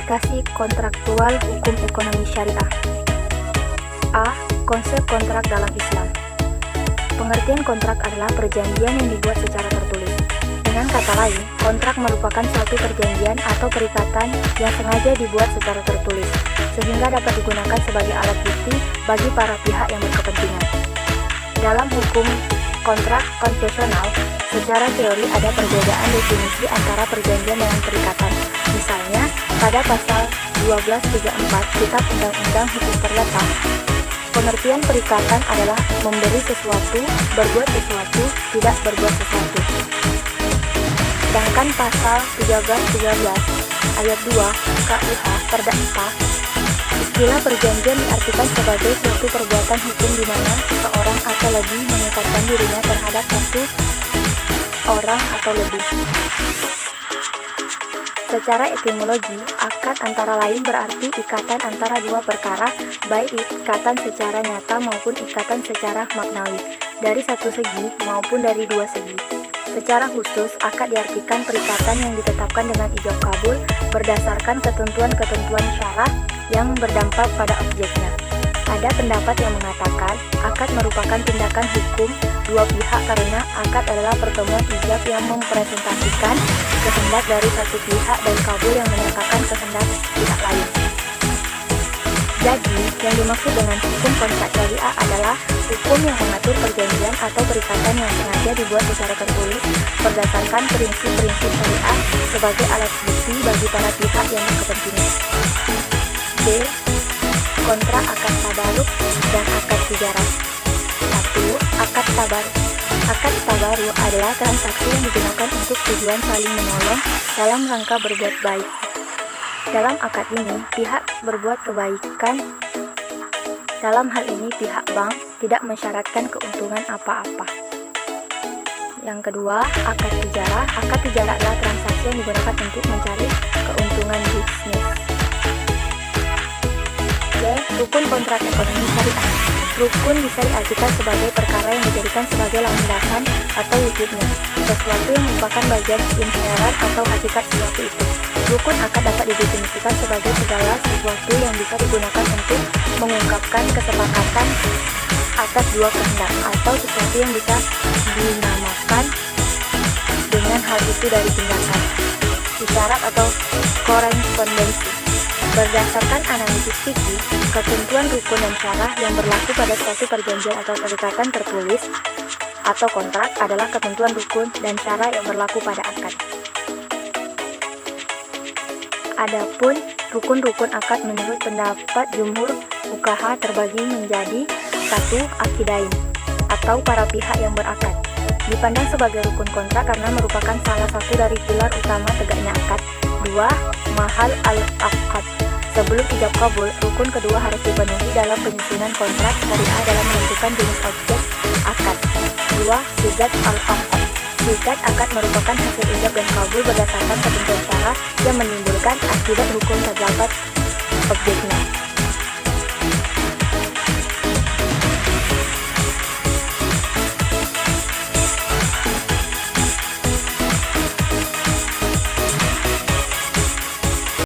Aplikasi kontraktual hukum ekonomi syariah. A. Konsep kontrak dalam Islam. Pengertian kontrak adalah perjanjian yang dibuat secara tertulis. Dengan kata lain, kontrak merupakan suatu perjanjian atau perikatan yang sengaja dibuat secara tertulis, sehingga dapat digunakan sebagai alat bukti bagi para pihak yang berkepentingan. Dalam hukum kontrak konvensional, secara teori ada perbedaan definisi antara perjanjian dengan perikatan. Misalnya, pada pasal 1234 Kitab Undang-Undang Hukum Perdata, pengertian perikatan adalah memberi sesuatu, berbuat sesuatu, tidak berbuat sesuatu. Sedangkan pasal 1313 ayat 2 KUH Perdata, istilah perjanjian diartikan sebagai suatu perbuatan hukum di mana seseorang atau lebih mengikatkan dirinya terhadap satu orang atau lebih. Secara etimologi, akad antara lain berarti ikatan antara dua perkara, baik ikatan secara nyata maupun ikatan secara maknawi, dari satu segi maupun dari dua segi. Secara khusus, akad diartikan perikatan yang ditetapkan dengan ijab kabul berdasarkan ketentuan-ketentuan syarah yang berdampak pada objeknya. Ada pendapat yang mengatakan akad merupakan tindakan hukum dua pihak karena akad adalah pertemuan ijab yang mempresentasikan kehendak dari satu pihak dan kabul yang menyatakan kehendak pihak lain. Jadi, yang dimaksud dengan hukum kontrak syariah adalah hukum yang mengatur perjanjian atau perikatan yang sengaja dibuat secara tertulis berdasarkan prinsip-prinsip syariah sebagai alat bukti bagi para pihak yang berkepentingan. B. Kontrak akad tabaruk dan akad tijarah. 1. Akad tabaruk. Akad tabaruk adalah transaksi yang digunakan untuk tujuan saling menolong dalam rangka berbuat baik. Dalam akad ini, pihak berbuat kebaikan. Dalam hal ini, pihak bank tidak mensyaratkan keuntungan apa-apa. Yang kedua, akad tijarah. Akad tijarah adalah transaksi yang digunakan untuk mencari keuntungan bisnis. Rukun kontrak ekonomi syariah. Rukun bisa diartikan sebagai perkara yang dijadikan sebagai landasan atau wujudnya, sesuatu yang merupakan bagian inherent atau hakikat sesuatu itu. Rukun akad dapat didefinisikan sebagai segala sesuatu yang bisa digunakan untuk mengungkapkan kesepakatan atas dua kehendak, atau sesuatu yang bisa dinamakan dengan hal itu dari tindakan, isyarat atau korespondensi. Berdasarkan analisis fikih, ketentuan rukun dan syarah yang berlaku pada suatu perjanjian atau perikatan tertulis atau kontrak adalah ketentuan rukun dan syarah yang berlaku pada akad. Adapun rukun-rukun akad menurut pendapat jumhur fuqaha terbagi menjadi 1. Akidain atau para pihak yang berakad. Dipandang sebagai rukun kontrak karena merupakan salah satu dari pilar utama tegaknya akad. 2. Mahal al-aqad. Sebelum ijab kabul, rukun kedua harus dipenuhi dalam penyusunan kontrak syariah dalam menentukan jenis objek akad. 2. Sigat al-aqad. Sigat akad merupakan hasil ijab dan kabul berdasarkan ketentuan syarah yang menimbulkan akibat hukum terdapat objeknya.